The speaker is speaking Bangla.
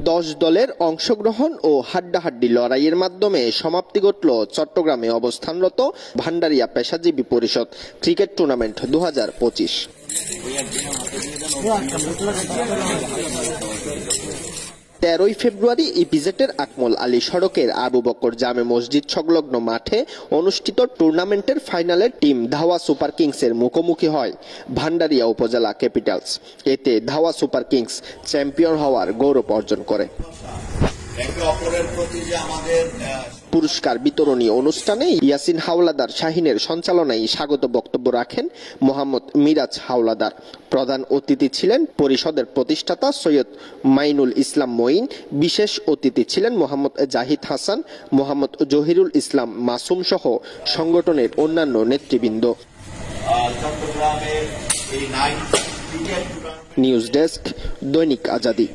10 দলের অংশগ্রহণ ও হাড্ডাহাড্ডি লড়াইয়ের মাধ্যমে সমাপ্তি ঘটল চট্টগ্রামে অবস্থানরত ভান্ডারিয়া পেশাজীবী পরিষদ ক্রিকেট টুর্নামেন্ট 2025। 13 ফেব্রুয়ারি ইপিজেটের আকমল আলী সড়কের আবু বকর জামে মসজিদ সংলগ্ন মাঠে অনুষ্ঠিত টুর্নামেন্টের ফাইনালে টিম ধাওয়া সুপার কিংসের মুখোমুখি হয় ভান্ডারিয়া উপজেলা ক্যাপিটালস। এতে ধাওয়া সুপার কিংস চ্যাম্পিয়ন হওয়ার গৌরব অর্জন করে। পুরস্কার বিতরণী অনুষ্ঠানে ইয়াসিন হাওলাদার শাহিনের সঞ্চালনায় স্বাগত বক্তব্য রাখেন মোহাম্মদ মিরাজ হাওলাদার। প্রধান অতিথি ছিলেন পরিষদের প্রতিষ্ঠাতা সৈয়দ মাইনুল ইসলাম মঈন। বিশেষ অতিথি ছিলেন মোহাম্মদ জাহিদ হাসান, মোহাম্মদ জহিরুল ইসলাম মাসুম সহ সংগঠনের অন্যান্য নেতৃবৃন্দ। নিউজ ডেস্ক, দৈনিক আজাদী।